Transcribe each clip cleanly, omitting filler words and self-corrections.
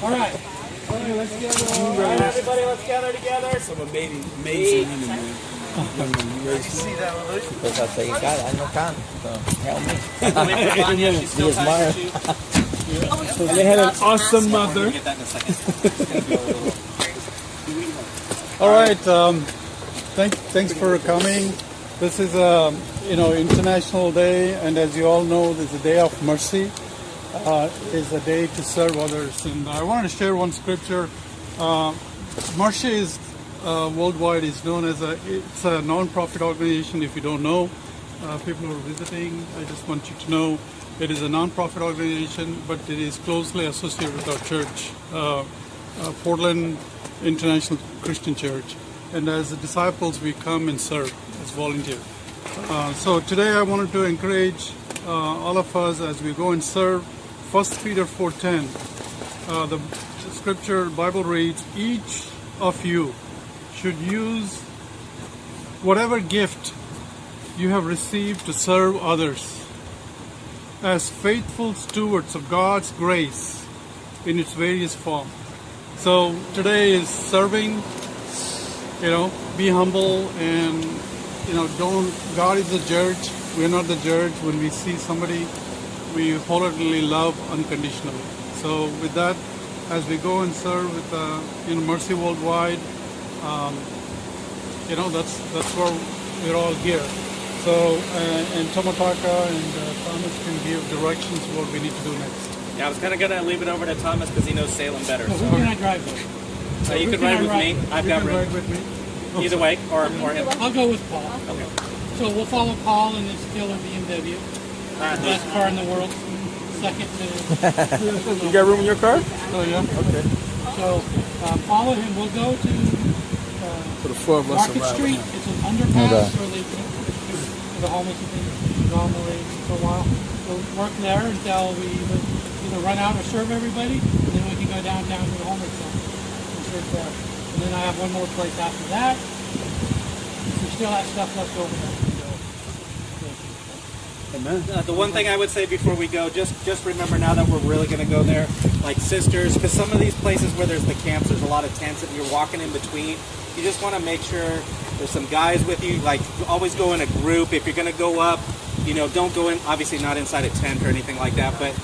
All right. Let's gather. All right, everybody, let's gather together. Some amazing women, man. See that, Because I say, God, I know can. So help me. She's still tired. So they had an awesome mother. Get that in a second. All right. Thanks for coming. This is International Day, and as you all know, this is a day of mercy. Is a day to serve others, and I want to share one scripture. Mercy is worldwide is known as it's a non-profit organization. If you don't know, people who are visiting, I just want you to know it is a non-profit organization, but it is closely associated with our church, Portland International Christian Church. And as disciples, we come and serve as volunteers. So today I wanted to encourage all of us as we go and serve. 1 Peter 4:10, the scripture Bible reads, each of you should use whatever gift you have received to serve others as faithful stewards of God's grace in its various forms. So today is serving, be humble and, God is the judge. We're not the judge. When we see somebody, we wholeheartedly love unconditionally. So with that, as we go and serve with Mercy Worldwide, that's where we're all here. So and Tomataka and Thomas can give directions what we need to do next. Yeah, I was kind of going to leave it over to Thomas because he knows Salem better. So who can I drive with? You can ride with me. I've got room. Ride with me. Either way, or him. I'll go with Paul. Okay. So we'll follow Paul in his killer BMW. Best car in the world. Second to... You got room in your car? Oh yeah. Okay. So follow him. We'll go to For the four of us Market around. Street. It's an underpass where they the homeless have been normally for a while. We'll work there until we either run out or serve everybody, and then we can go downtown to the homeless center and serve there. And then I have one more place after that. If we still have stuff left over there. The one thing I would say before we go, just remember now that we're really going to go there, like sisters, because some of these places where there's the camps, there's a lot of tents and you're walking in between. You just want to make sure there's some guys with you. Like, always go in a group. If you're going to go up, don't go in, obviously not inside a tent or anything like that, but,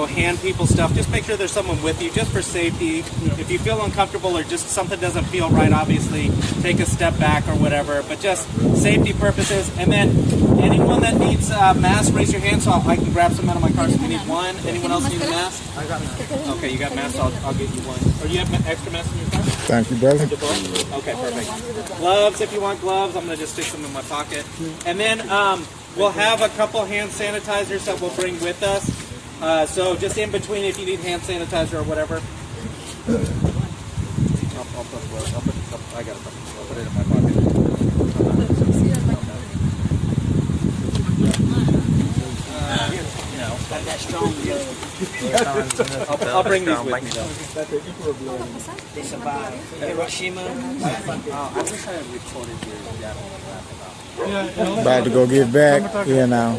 hand people stuff. Just make sure there's someone with you, just for safety. If you feel uncomfortable or just something doesn't feel right, obviously, take a step back or whatever, but just safety purposes. And then anyone that needs a mask, raise your hand so I can grab some out of my car. So we need one. Anyone else need a mask? I got it. Okay, you got masks, I'll get you one. Or you have extra masks in your car? Thank you, brother. Okay, perfect. Gloves, if you want gloves, I'm going to just stick them in my pocket. And then we'll have a couple hand sanitizers that we'll bring with us. So just in between, if you need hand sanitizer or whatever. I got it. I'll put it in my pocket. That strong I'll bring these with me. They survived Hiroshima. I wish I had recorded your About to go give back. Yeah, now.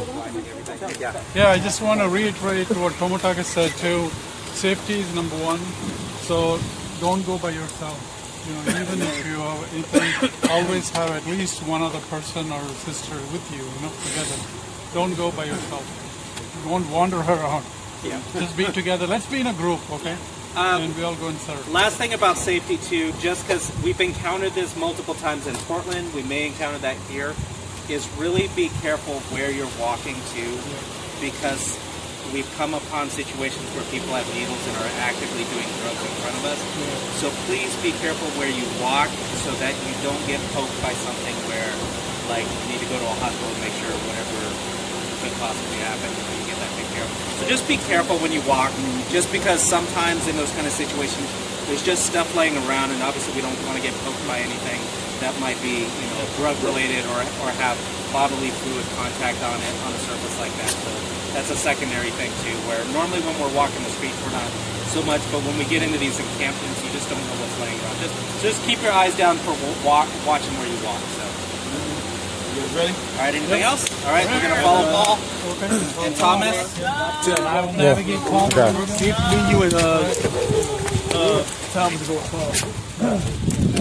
Yeah, I just want to reiterate what Tomotaka said too. Safety is number one. So don't go by yourself. Even if you have anything, always have at least one other person or sister with you, together. Don't go by yourself. Don't wander around. Yeah. Just be together. Let's be in a group, okay? And we all go and serve. Last thing about safety too, just because we've encountered this multiple times in Portland, we may encounter that here, is really be careful where you're walking to, because we've come upon situations where people have needles and are actively doing drugs in front of us. So please be careful where you walk so that you don't get poked by something where, like, you need to go to a hospital and make sure whatever could possibly happen, you get that taken care of. So just be careful when you walk, just because sometimes in those kind of situations, there's just stuff laying around, and obviously we don't want to get poked by anything that might be, drug related or have bodily fluid contact on it on a surface like that. So that's a secondary thing too, where normally when we're walking the streets we're not so much, but when we get into these encampments you just don't know what's laying around. Just keep your eyes down for watching where you walk. So Ready? All right, anything else? All right, we're going to follow Paul and Thomas. I will navigate Paul. Okay. Me, you, and Tom to go with Paul.